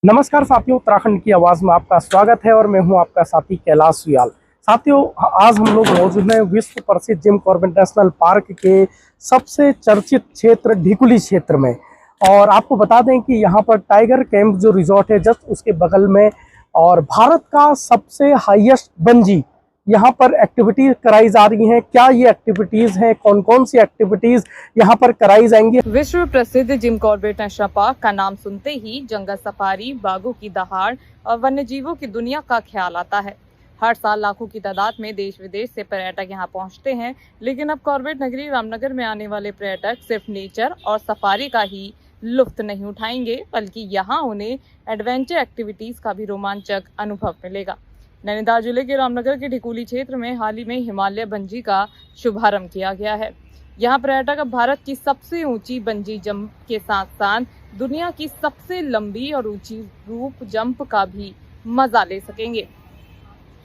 नमस्कार साथियों, उत्तराखंड की आवाज़ में आपका स्वागत है और मैं हूं आपका साथी कैलाश सुयाल। साथियों, आज हम लोग मौजूद हैं विश्व प्रसिद्ध जिम कॉर्बेट नेशनल पार्क के सबसे चर्चित क्षेत्र ढिकुली क्षेत्र में। और आपको बता दें कि यहां पर टाइगर कैंप जो रिजॉर्ट है जस्ट उसके बगल में, और भारत का सबसे हाईएस्ट बंजी यहाँ पर एक्टिविटीज कराई जा रही हैं। क्या ये एक्टिविटीज हैं, कौन कौन सी एक्टिविटीज यहाँ पर कराई जाएंगी? विश्व प्रसिद्ध जिम कॉर्बेट नेशनल पार्क का नाम सुनते ही जंगल सफारी, बाघों की दहाड़ और वन्य जीवों की दुनिया का ख्याल आता है। हर साल लाखों की तादाद में देश विदेश से पर्यटक यहाँ पहुँचते हैं, लेकिन अब कॉर्बेट नगरी रामनगर में आने वाले पर्यटक सिर्फ नेचर और सफारी का ही लुत्फ नहीं उठाएंगे, बल्कि यहाँ उन्हें एडवेंचर एक्टिविटीज का भी रोमांचक अनुभव मिलेगा। नैनीताल जिले के रामनगर के ढिकुली क्षेत्र में हाल ही में हिमालय बंजी का शुभारंभ किया गया है। यहाँ पर्यटक अब भारत की सबसे ऊंची बंजी जंप के साथ साथ दुनिया की सबसे लंबी और ऊंची रूप जंप का भी मजा ले सकेंगे।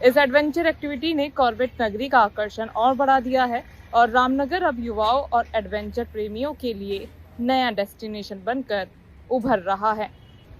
इस एडवेंचर एक्टिविटी ने कॉर्बेट नगरी का आकर्षण और बढ़ा दिया है और रामनगर अब युवाओं और एडवेंचर प्रेमियों के लिए नया डेस्टिनेशन बनकर उभर रहा है।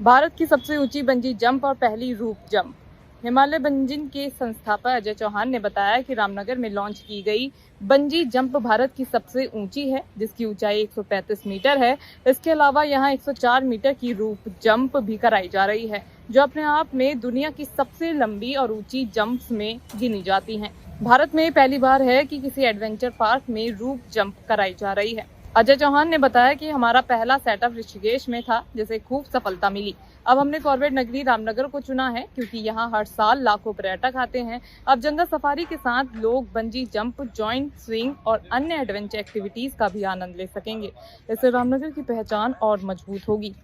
भारत की सबसे ऊंची बंजी जंप और पहली रूप जंप। हिमालय बंजिंग के संस्थापक अजय चौहान ने बताया कि रामनगर में लॉन्च की गई बंजी जंप भारत की सबसे ऊंची है, जिसकी ऊंचाई 135 मीटर है। इसके अलावा यहां 104 मीटर की रूप जंप भी कराई जा रही है, जो अपने आप में दुनिया की सबसे लंबी और ऊंची जंप्स में गिनी जाती हैं। भारत में पहली बार है कि किसी एडवेंचर पार्क में रूप जंप कराई जा रही है। अजय चौहान ने बताया कि हमारा पहला सेटअप ऋषिकेश में था, जिसे खूब सफलता मिली। अब हमने कॉर्बेट नगरी रामनगर को चुना है, क्योंकि यहाँ हर साल लाखों पर्यटक आते हैं। अब जंगल सफारी के साथ लोग बंजी जंप, जॉइंट स्विंग और अन्य एडवेंचर एक्टिविटीज का भी आनंद ले सकेंगे। इससे रामनगर की पहचान और मजबूत होगी।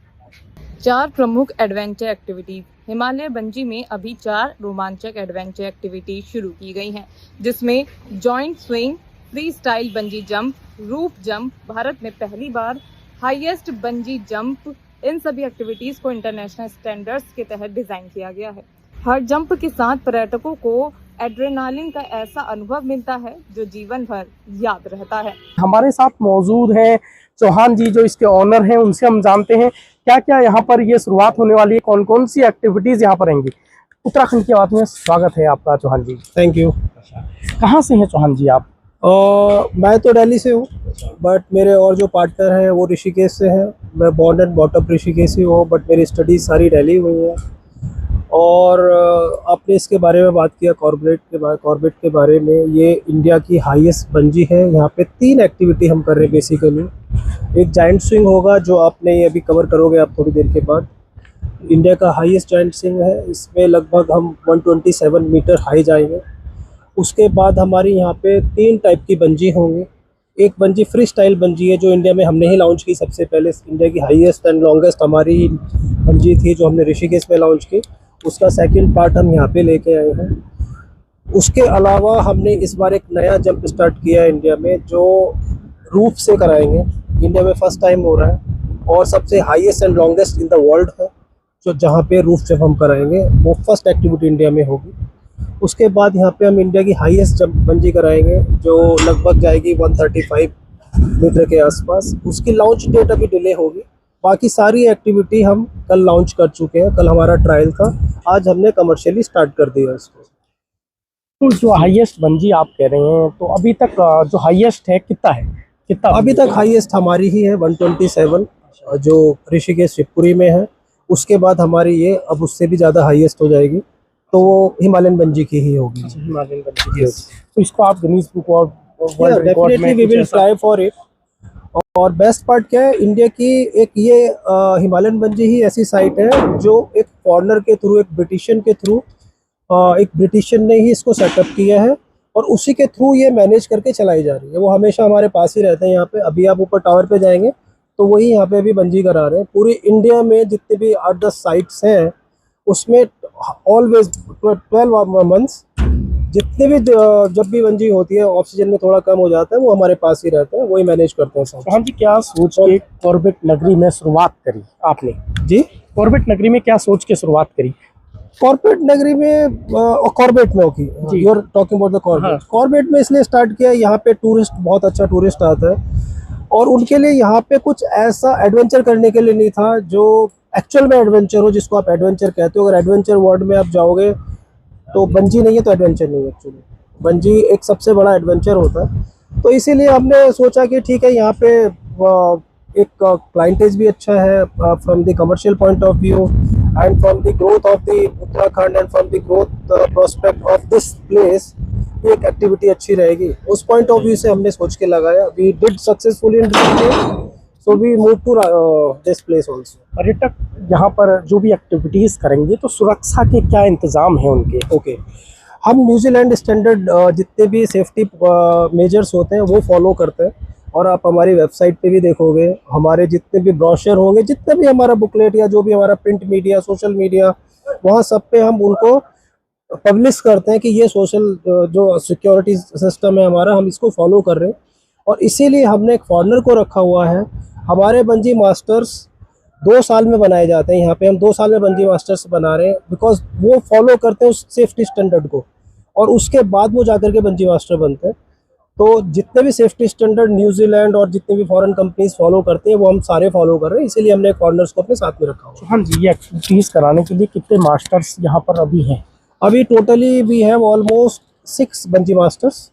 4 प्रमुख एडवेंचर एक्टिविटीज। हिमालय बंजी में अभी 4 रोमांचक एडवेंचर एक्टिविटीज शुरू की गई हैं, जिसमें joint swing, free style bungee jump, रूप जंप, भारत में पहली बार हाईएस्ट बंजी जंप। इन सभी एक्टिविटीज को इंटरनेशनल स्टैंडर्ड्स के तहत डिजाइन किया गया है। हर जंप के साथ पर्यटकों को एड्रेनालिन का ऐसा अनुभव मिलता है जो जीवन भर याद रहता है। हमारे साथ मौजूद हैं चौहान जी, जो इसके ऑनर हैं। उनसे हम जानते हैं क्या क्या यहाँ पर ये शुरुआत होने वाली है, कौन कौन सी एक्टिविटीज यहाँ पर रहेंगी। उत्तराखंड की आवाज़ में स्वागत है आपका चौहान जी। Thank you. कहाँ से हैं चौहान जी आप? मैं तो दिल्ली से हूँ, बट मेरे और जो पार्टनर हैं वो ऋषिकेश से हैं। मैं बॉर्न एंड बॉटअप ऋषिकेश ही हूँ, बट मेरी स्टडीज़ सारी दिल्ली हुई है। और आपने इसके बारे में बात किया, कॉर्बेट के बारे में। ये इंडिया की हाईएस्ट बंजी है। यहाँ पे 3 एक्टिविटी हम कर रहे हैं बेसिकली। एक जाइंट स्विंग होगा, जो आपने ये अभी कवर करोगे आप थोड़ी देर के बाद। इंडिया का हाईएस्ट जाइंट स्विंग है, इसमें लगभग हम 127 मीटर हाई जाएंगे। उसके बाद हमारी यहाँ पे 3 टाइप की बंजी होंगी। एक बंजी फ्री स्टाइल बंजी है, जो इंडिया में हमने ही लॉन्च की सबसे पहले। इंडिया की हाईएस्ट एंड लॉन्गेस्ट हमारी ही बंजी थी, जो हमने ऋषिकेश में लॉन्च की। उसका सेकंड पार्ट हम यहाँ पे लेके आए हैं। उसके अलावा हमने इस बार एक नया जंप स्टार्ट किया है इंडिया में, जो रूफ से कराएंगे। इंडिया में फर्स्ट टाइम हो रहा है और सबसे highest and longest in the world है, जो जहाँ पे रूफ जब हम कराएंगे वो फर्स्ट एक्टिविटी इंडिया में होगी। उसके बाद यहाँ पे हम इंडिया की हाईएस्ट जंप बंजी कराएंगे, जो लगभग जाएगी 135 मीटर के आसपास। उसकी लॉन्च डेट अभी डिले होगी। बाकी सारी एक्टिविटी हम कल लॉन्च कर चुके हैं। कल हमारा ट्रायल था, आज हमने कमर्शियली स्टार्ट कर दिया इसको। तो जो हाईएस्ट बंजी आप कह रहे हैं, तो अभी तक जो हाईएस्ट है कितना है? कितना अभी तक हाईएस्ट हमारी ही है 127, जो ऋषिकेश शिवपुरी में है। उसके बाद हमारी ये अब उससे भी ज़्यादा हाईएस्ट हो जाएगी, तो वो हिमालयन बंजी की ही होगी। हिमालयन बंजी की होगी। तो इसको आप गिनीज बुक और वर्ल्ड रिकॉर्ड में we will try for it. और बेस्ट पार्ट क्या है, इंडिया की एक ये हिमालयन बंजी ही ऐसी साइट है जो एक फॉरेनर के थ्रू, एक ब्रिटिशियन के थ्रू, एक ब्रिटिशियन ने ही इसको सेटअप किया है और उसी के थ्रू ये मैनेज करके चलाई जा रही है। वो हमेशा हमारे पास ही रहते हैं यहाँ पे। अभी आप ऊपर टावर पे जाएंगे तो वही यहाँ पे अभी बंजी करा रहे हैं। पूरी इंडिया में जितने भी 8-10 साइट्स हैं, उसमें ऑलवेज 12 मंथ्स जितने भी जब भी बंजी होती है, ऑक्सीजन में थोड़ा कम हो जाता है, वो हमारे पास ही रहते हैं, वही मैनेज करते हैं सब। हाँ जी, क्या सोच के कॉर्बेट नगरी में शुरुआत करी आपने? जी, कॉर्बेट नगरी में क्या सोच के शुरुआत करी? कॉर्बेट नगरी में कॉर्बेट में होगी, you are talking about the Corbett. हाँ। कॉर्बेट में इसलिए स्टार्ट किया, यहाँ पे टूरिस्ट, बहुत अच्छा टूरिस्ट आता है और उनके लिए यहाँ पे कुछ ऐसा एडवेंचर करने के लिए नहीं था जो एक्चुअल में एडवेंचर हो, जिसको आप एडवेंचर कहते हो। अगर एडवेंचर वर्ल्ड में आप जाओगे तो बंजी नहीं है तो एडवेंचर नहीं है। एक्चुअली बंजी एक सबसे बड़ा एडवेंचर होता है। तो इसीलिए हमने सोचा कि ठीक है, यहाँ पे एक क्लाइंटेज भी अच्छा है from the commercial point of view and from the growth of the Uttarakhand and from the growth prospect of this place, एक एक्टिविटी अच्छी रहेगी। उस पॉइंट ऑफ व्यू से हमने सोच के लगाया। We did successfully in so we move to this place also. पर्यटक यहाँ पर जो भी एक्टिविटीज करेंगे तो सुरक्षा के क्या इंतजाम है उनके? ओके, हम न्यूजीलैंड स्टैंडर्ड जितने भी सेफ्टी मेजर्स होते हैं वो फॉलो करते हैं। और आप हमारी वेबसाइट पे भी देखोगे, हमारे जितने भी ब्रोशर होंगे, जितने भी हमारा बुकलेट या जो भी हमारा प्रिंट मीडिया, सोशल मीडिया, वहाँ सब पे हम उनको पब्लिश करते हैं कि ये सोशल जो सिक्योरिटी सिस्टम है हमारा, हम इसको फॉलो कर रहे हैं। और इसीलिए हमने एक फॉरनर को रखा हुआ है। हमारे बंजी मास्टर्स 2 साल में बनाए जाते हैं। यहाँ पे हम 2 साल में बंजी मास्टर्स बना रहे हैं बिकॉज वो फॉलो करते हैं उस सेफ्टी स्टैंडर्ड को, और उसके बाद वो जाकर के बंजी मास्टर बनते हैं। तो जितने भी सेफ्टी स्टैंडर्ड न्यूजीलैंड और जितने भी फॉरेन कंपनीज फॉलो करती हैं वो हम सारे फॉलो कर रहे हैं। इसीलिए हमने फॉरनर्स को अपने साथ में रखा हुआ है। हाँ जी, ये एक्टिविटीज कराने के लिए कितने मास्टर्स यहाँ पर अभी हैं? अभी totally we have almost 6 bungee masters,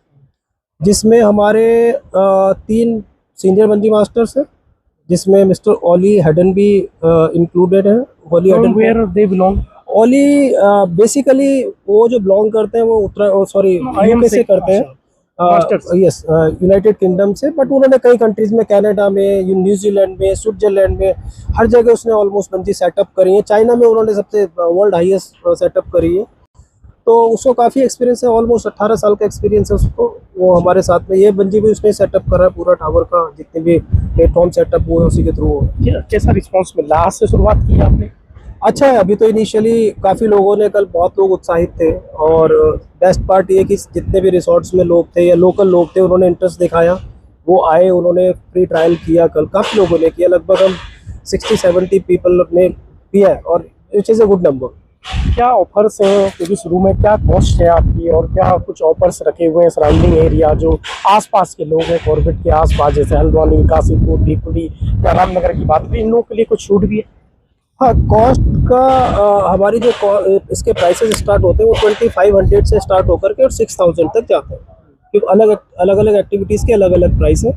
जिसमें हमारे 3 सीनियर बंजी मास्टर्स हैं, जिसमें मिस्टर ओली हेडन भी इंक्लूडेड है। Ollie Hayden, where they belong? Ollie basically वो जो बिलोंग करते हैं वो यूके से करते हैं, यस, यूनाइटेड किंगडम से। बट उन्होंने कई कंट्रीज में, कनाडा में, न्यूजीलैंड में, स्विट्जरलैंड में, हर जगह उसने ऑलमोस्ट बंजी सेटअप करी है। चाइना में उन्होंने सबसे वर्ल्ड हाईएस्ट सेटअप करी है। तो उसको काफ़ी एक्सपीरियंस है, ऑलमोस्ट 18 साल का एक्सपीरियंस है उसको। वो हमारे साथ में, ये बंजी भी उसने सेटअप करा है पूरा टावर का, जितने भी प्लेटफॉर्म सेटअप हुए उसी के थ्रू हो। कैसा रिस्पांस मिला? आज से शुरुआत की आपने? अच्छा है। अभी तो इनिशियली काफ़ी लोगों ने, कल बहुत लोग उत्साहित थे, और बेस्ट पार्ट ये कि जितने भी रिसोर्ट्स में लोग थे या लोकल लोग थे उन्होंने इंटरेस्ट दिखाया, वो आए, उन्होंने फ्री ट्रायल किया। कल काफ़ी लोगों ने किया, लगभग हम 60-70 पीपल ने किया, और which is a good number. क्या ऑफर्स हैं? क्योंकि शुरू में क्या कॉस्ट है आपकी, और क्या कुछ ऑफर्स रखे हुए हैं सराउंडिंग एरिया जो आसपास के लोग हैं कॉर्बेट के आसपास, जैसे हल्द्वानी, काशीपुर, ढीकुली या रामनगर की बात करें, इन लोगों के लिए कुछ छूट भी है? हाँ, कॉस्ट का हमारी जो इसके प्राइसेस स्टार्ट होते हैं वो 2500 से स्टार्ट होकर के और 6000 तक जाते हैं। क्योंकि अलग अलग एक्टिविटीज़ के अलग अलग प्राइस है।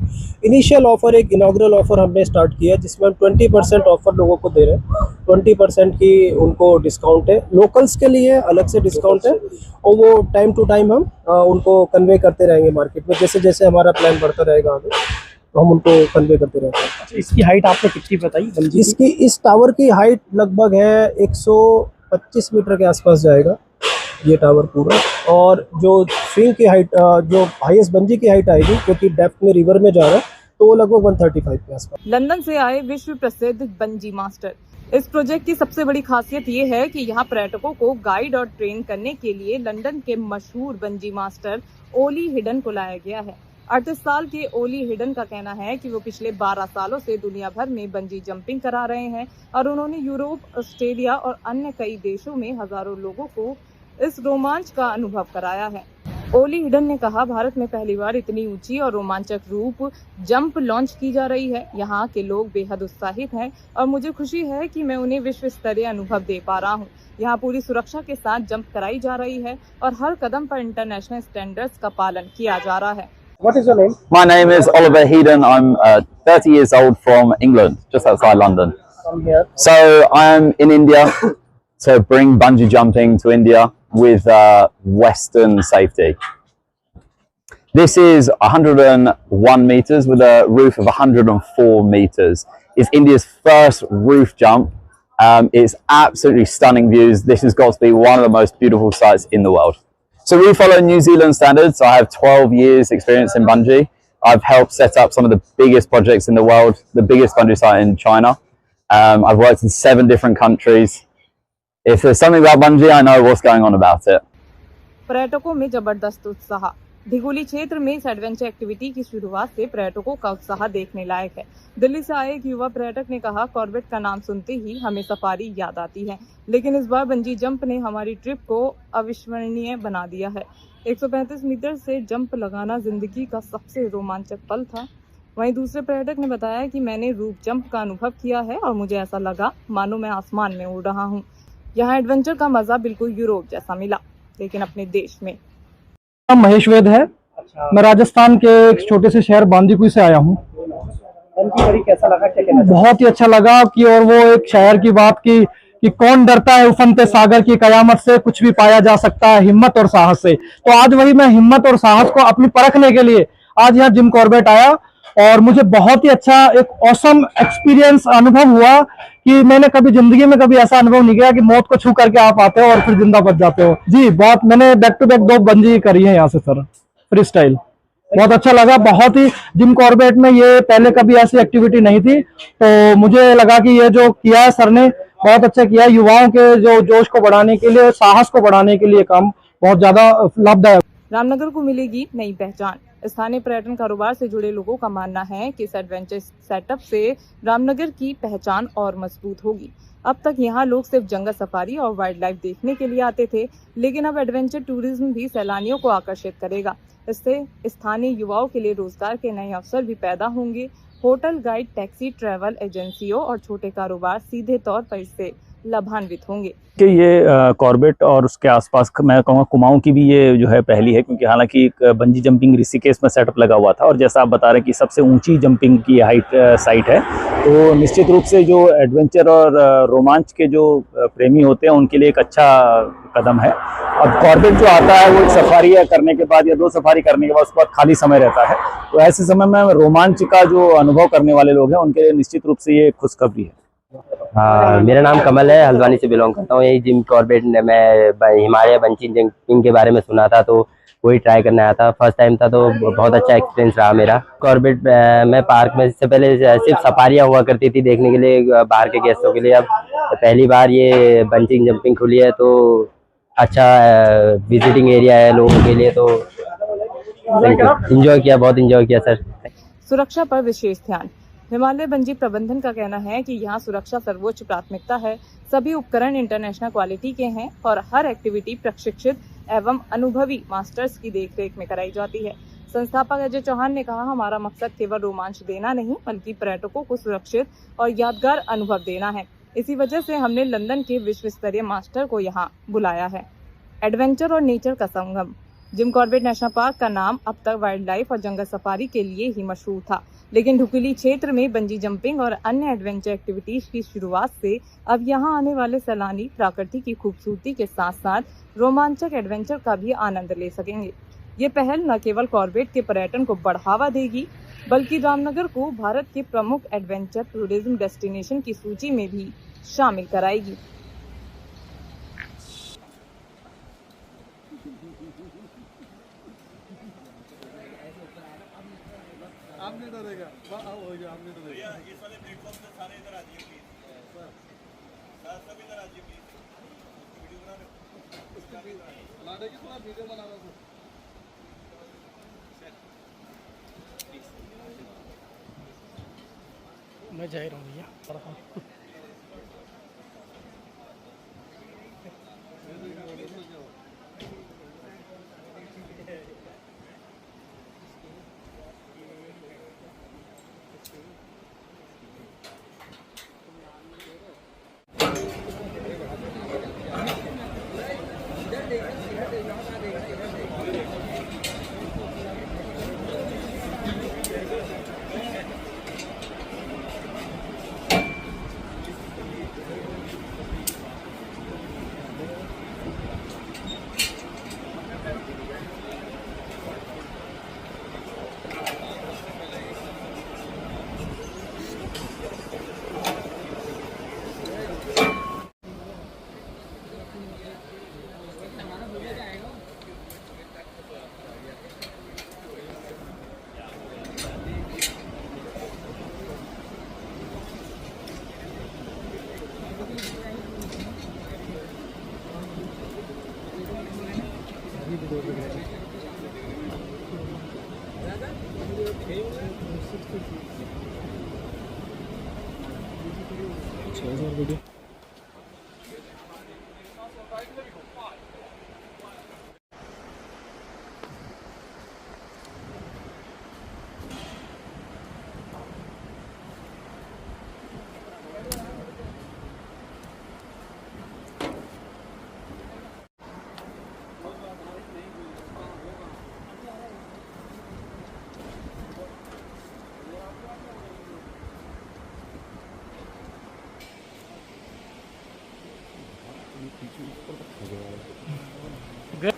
इनिशियल ऑफर, एक इनॉग्रल ऑफर हमने स्टार्ट किया है, जिसमें हम 20% ऑफर लोगों को दे रहे हैं। 20% की उनको डिस्काउंट है, लोकल्स के लिए अलग से डिस्काउंट है, और वो टाइम टू टाइम हम उनको कन्वे करते रहेंगे मार्केट में। जैसे जैसे हमारा प्लान बढ़ता रहेगा आगे, तो हम उनको कन्वे करते रहते हैं। अच्छा, इसकी हाइट आपने कितनी बताई बंजी की? इसकी, इस टावर की हाइट लगभग है 125 मीटर के आसपास जाएगा ये टावर पूरा। और जो स्विंग की हाइट, जो हाईएस्ट बंजी की हाइट आएगी, क्योंकि डेप्थ में रिवर में जा रहा है, तो वो लगभग 135 के आसपास। लंदन से आए विश्व प्रसिद्ध बंजी मास्टर। इस प्रोजेक्ट की सबसे बड़ी खासियत ये है कि यहाँ पर्यटकों को गाइड और ट्रेन करने के लिए लंदन के मशहूर बंजी मास्टर ओली हिडन को लाया गया है। 38 साल के ओली हिडन का कहना है कि वो पिछले 12 सालों से दुनिया भर में बंजी जंपिंग करा रहे हैं, और उन्होंने यूरोप, ऑस्ट्रेलिया और अन्य कई देशों में हजारों लोगों को इस रोमांच का अनुभव कराया है। ओली हिडन ने कहा, भारत में पहली बार इतनी ऊंची और रोमांचक रूप जंप लॉन्च की जा रही है। यहाँ के लोग बेहद उत्साहित हैं, और मुझे खुशी है कि मैं उन्हें विश्व स्तरीय अनुभव दे पा रहा हूँ। यहाँ पूरी सुरक्षा के साथ जंप कराई जा रही है, और हर कदम पर इंटरनेशनल स्टैंडर्ड्स का पालन किया जा रहा है। What is your name? My name is Oliver Headon. I'm 30 years old from England, just outside London. From here. So I'm in India to bring bungee jumping to India with Western safety. This is 101 meters with a roof of 104 meters. It's India's first roof jump. It's absolutely stunning views. This has got to be one of the most beautiful sights in the world. So we follow New Zealand standards. I have 12 years experience in bungee. I've helped set up some of the biggest projects in the world, the biggest bungee site in China. I've worked in 7 different countries. If there's something about bungee, I know what's going on about it. पर्यटकों में जबरदस्त उत्साह। ढिगुली क्षेत्र में इस adventure activity की शुरुआत से पर्यटकों का उत्साह देखने लायक है। दिल्ली से आए एक युवा पर्यटक ने कहा, कॉर्बेट का नाम सुनते ही हमें सफारी याद आती है, लेकिन इस बार बंजी जंप ने हमारी ट्रिप को अविस्मरणीय बना दिया है। 135 मीटर से जंप लगाना जिंदगी का सबसे रोमांचक पल था। वहीं दूसरे पर्यटक ने बताया कि मैंने रूप जंप का अनुभव किया है और मुझे ऐसा लगा मानो मैं आसमान में उड़ रहा हूँ। यहाँ एडवेंचर का मजा बिल्कुल यूरोप जैसा मिला, लेकिन अपने देश में। नाम महेश वेद है। मैं राजस्थान के एक छोटे से शहर बांदीकुई से आया हूँ। कैसा लगा, क्या कहना बहुत ही अच्छा लगा कि और वो एक शायर की बात की कि कौन डरता है उफनते सागर की कयामत से, कुछ भी पाया जा सकता है हिम्मत और साहस से। तो आज वही मैं हिम्मत और साहस को अपनी परखने के लिए आज यहाँ जिम कॉर्बेट आया और मुझे बहुत ही अच्छा एक ऑसम एक्सपीरियंस अनुभव हुआ कि मैंने कभी जिंदगी में कभी ऐसा अनुभव नहीं किया कि मौत को छू करके आप आते हो और फिर जिंदा बच जाते हो। जी बहुत, मैंने बैक टू बैक 2 बंजी करी है यहाँ से सर, फ्री स्टाइल। बहुत अच्छा लगा। बहुत ही जिम कॉर्बेट में ये पहले कभी ऐसी एक्टिविटी नहीं थी, तो मुझे लगा कि ये जो किया है सर ने बहुत अच्छा किया है। युवाओं के जो जोश को बढ़ाने के लिए, साहस को बढ़ाने के लिए काम बहुत ज्यादा लाभदायक। रामनगर को मिलेगी नई पहचान। स्थानीय पर्यटन कारोबार से जुड़े लोगों का मानना है कि इस एडवेंचर सेटअप से रामनगर की पहचान और मजबूत होगी। अब तक यहाँ लोग सिर्फ जंगल सफारी और वाइल्ड लाइफ देखने के लिए आते थे, लेकिन अब एडवेंचर टूरिज्म भी सैलानियों को आकर्षित करेगा। इससे स्थानीय युवाओं के लिए रोजगार के नए अवसर भी पैदा होंगे। होटल, गाइड, टैक्सी, ट्रैवल एजेंसियों और छोटे कारोबार सीधे तौर पर इससे लाभान्वित होंगे। कि ये कॉर्बेट और उसके आसपास मैं कहूँगा कुमाऊं की भी ये जो है पहली है, क्योंकि हालांकि एक बंजी जंपिंग ऋषिकेश में सेटअप लगा हुआ था और जैसा आप बता रहे हैं कि सबसे ऊंची जंपिंग की हाइट साइट है, तो निश्चित रूप से जो एडवेंचर और रोमांच के जो प्रेमी होते हैं उनके लिए एक अच्छा कदम है। अब कॉर्बेट जो आता है वो एक सफारी करने के बाद या 2 सफारी करने के बाद उसके बाद खाली समय रहता है, तो ऐसे समय में रोमांच का जो अनुभव करने वाले लोग हैं उनके लिए निश्चित रूप से ये खुशखबरी है। हाँ, मेरा नाम कमल है, हल्द्वानी से बिलोंग करता हूँ। यही जिम कॉर्बेट मैं हिमालय बंजी जंपिंग के बारे में सुना था, तो वही ट्राई करने आया था। फर्स्ट टाइम था तो बहुत अच्छा एक्सपीरियंस रहा मेरा। कॉर्बेट में पार्क में इससे पहले सिर्फ सफारियाँ हुआ करती थी देखने के लिए बाहर के गेस्टों के लिए, अब पहली बार ये बंजी जंपिंग खुली है, तो अच्छा विजिटिंग एरिया है लोगों के लिए, तो एंजॉय किया, बहुत एंजॉय किया सर। सुरक्षा पर विशेष ध्यान। हिमालय बंजी प्रबंधन का कहना है कि यहाँ सुरक्षा सर्वोच्च प्राथमिकता है। सभी उपकरण इंटरनेशनल क्वालिटी के हैं और हर एक्टिविटी प्रशिक्षित एवं अनुभवी मास्टर्स की देखरेख में कराई जाती है। संस्थापक अजय चौहान ने कहा, हमारा मकसद केवल रोमांच देना नहीं बल्कि पर्यटकों को सुरक्षित और यादगार अनुभव देना है। इसी वजह से हमने लंदन के विश्व स्तरीय मास्टर को यहाँ बुलाया है। एडवेंचर और नेचर का संगम। जिम कॉर्बेट नेशनल पार्क का नाम अब तक वाइल्ड लाइफ और जंगल सफारी के लिए ही मशहूर था, लेकिन ढुकीली क्षेत्र में बंजी जंपिंग और अन्य एडवेंचर एक्टिविटीज की शुरुआत से अब यहां आने वाले सैलानी प्रकृति की खूबसूरती के साथ साथ रोमांचक एडवेंचर का भी आनंद ले सकेंगे। ये पहल न केवल कॉर्बेट के पर्यटन को बढ़ावा देगी, बल्कि रामनगर को भारत के प्रमुख एडवेंचर टूरिज्म डेस्टिनेशन की सूची में भी शामिल कराएगी। आपने डरेगा, हो गया, आपने डरेगा। इस वाले प्लेटफॉर्म से सारे इधर आ जाइए प्लीज। सर सब इधर आ जाइए प्लीज। वीडियो बना रहे हो? ला देंगे, थोड़ा वीडियो बना रहा हूं। मैं जा रहा हूँ भैया।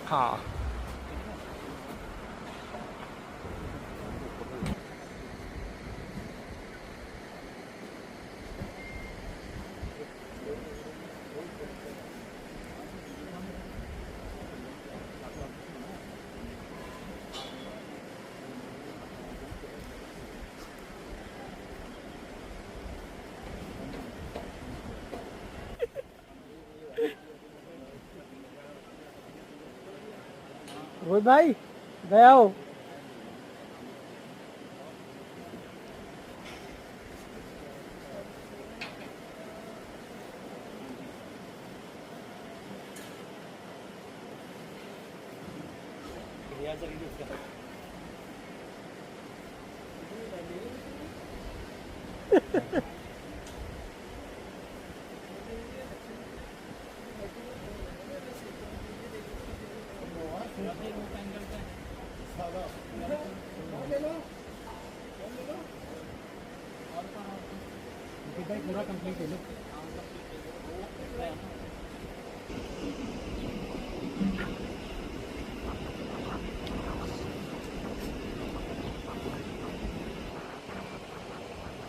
हाँ रोहित भाई गया हो? पूरा कंप्लीट है।